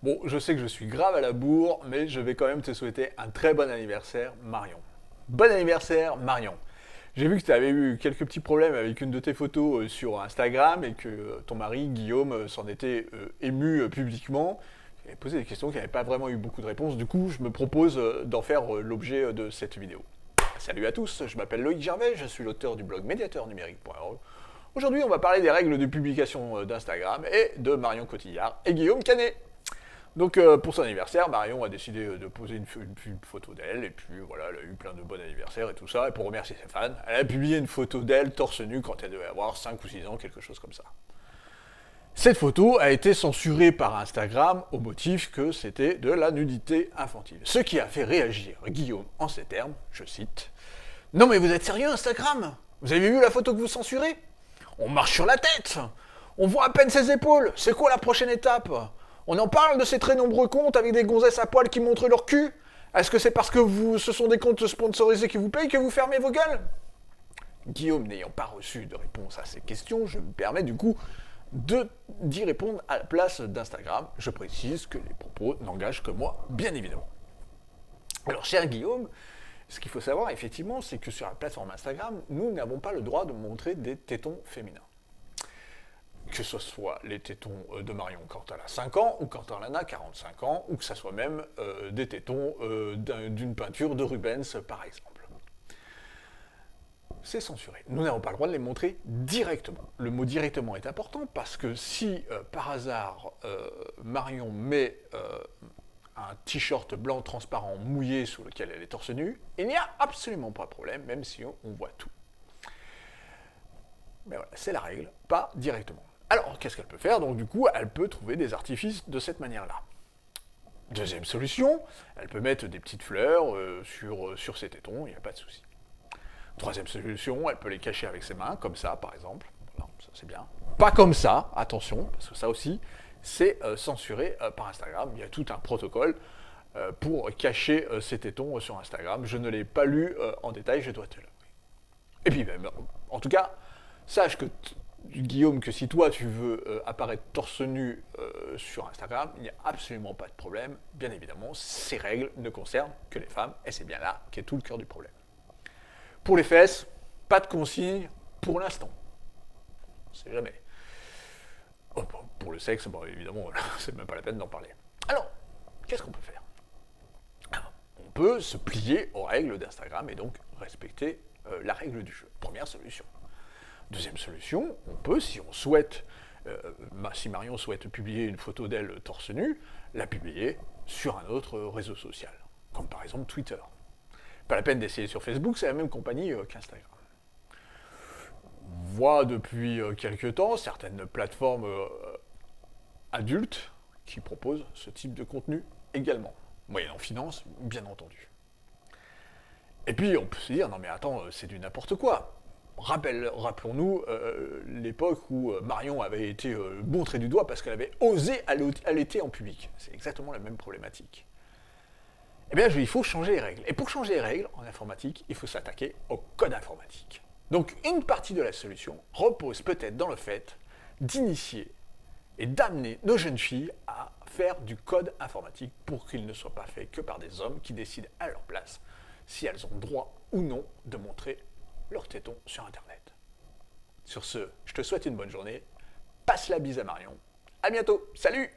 Bon, je sais que je suis grave à la bourre, mais je vais quand même te souhaiter un très bon anniversaire, Marion. Bon anniversaire, Marion. J'ai vu que tu avais eu quelques petits problèmes avec une de tes photos sur Instagram et que ton mari, Guillaume, s'en était ému publiquement. Il avait posé des questions qui n'avaient pas vraiment eu beaucoup de réponses. Du coup, je me propose d'en faire l'objet de cette vidéo. Salut à tous, je m'appelle Loïc Gervais, je suis l'auteur du blog médiateurnumérique.org. Aujourd'hui, on va parler des règles de publication d'Instagram et de Marion Cotillard et Guillaume Canet. Donc pour son anniversaire, Marion a décidé de poser une photo d'elle, et puis voilà, elle a eu plein de bons anniversaires et tout ça, et pour remercier ses fans, elle a publié une photo d'elle torse nu quand elle devait avoir 5 ou 6 ans, quelque chose comme ça. Cette photo a été censurée par Instagram au motif que c'était de la nudité infantile. Ce qui a fait réagir Guillaume en ces termes, je cite, « Non mais vous êtes sérieux Instagram? Vous avez vu la photo que vous censurez? On marche sur la tête! On voit à peine ses épaules! C'est quoi la prochaine étape? On en parle de ces très nombreux comptes avec des gonzesses à poil qui montrent leur cul? Est-ce que c'est parce que ce sont des comptes sponsorisés qui vous payent que vous fermez vos gueules ?» Guillaume n'ayant pas reçu de réponse à ces questions, je me permets du coup d'y répondre à la place d'Instagram. Je précise que les propos n'engagent que moi, bien évidemment. Alors, cher Guillaume, ce qu'il faut savoir, effectivement, c'est que sur la plateforme Instagram, nous n'avons pas le droit de montrer des tétons féminins. Que ce soit les tétons de Marion quand elle a 5 ans, ou quand elle en a 45 ans, ou que ce soit même des tétons d'une peinture de Rubens, par exemple. C'est censuré. Nous n'avons pas le droit de les montrer directement. Le mot directement est important parce que si par hasard Marion met un t-shirt blanc transparent mouillé sous lequel elle est torse nu, il n'y a absolument pas de problème, même si on voit tout. Mais voilà, c'est la règle, pas directement. Alors, qu'est-ce qu'elle peut faire? Donc du coup, elle peut trouver des artifices de cette manière-là. Deuxième solution, elle peut mettre des petites fleurs sur ses tétons, il n'y a pas de souci. Troisième solution, elle peut les cacher avec ses mains, comme ça par exemple. Voilà, ça c'est bien. Pas comme ça, attention, parce que ça aussi, c'est censuré par Instagram. Il y a tout un protocole pour cacher ses tétons sur Instagram. Je ne l'ai pas lu en détail, je dois te l'avouer. Et puis, en tout cas, sache que Guillaume, que si toi tu veux apparaître torse nu sur Instagram, il n'y a absolument pas de problème. Bien évidemment, ces règles ne concernent que les femmes, et c'est bien là qu'est tout le cœur du problème. Pour les fesses, pas de consigne pour l'instant. On ne sait jamais. Oh, pour le sexe, bon, évidemment, c'est même pas la peine d'en parler. Alors, qu'est-ce qu'on peut faire? On peut se plier aux règles d'Instagram et donc respecter la règle du jeu. Première solution. Deuxième solution, on peut, si on souhaite, si Marion souhaite publier une photo d'elle torse nu, la publier sur un autre réseau social, comme par exemple Twitter. Pas la peine d'essayer sur Facebook, c'est la même compagnie qu'Instagram. On voit depuis quelques temps certaines plateformes adultes qui proposent ce type de contenu également, moyennant finance, bien entendu. Et puis on peut se dire, non mais attends, c'est du n'importe quoi. Rappelons-nous l'époque où Marion avait été montrée du doigt parce qu'elle avait osé allaiter en public. C'est exactement la même problématique. Eh bien, il faut changer les règles. Et pour changer les règles, en informatique, il faut s'attaquer au code informatique. Donc, une partie de la solution repose peut-être dans le fait d'initier et d'amener nos jeunes filles à faire du code informatique pour qu'il ne soit pas fait que par des hommes qui décident à leur place si elles ont droit ou non de montrer leurs tétons sur Internet. Sur ce, je te souhaite une bonne journée. Passe la bise à Marion. À bientôt. Salut!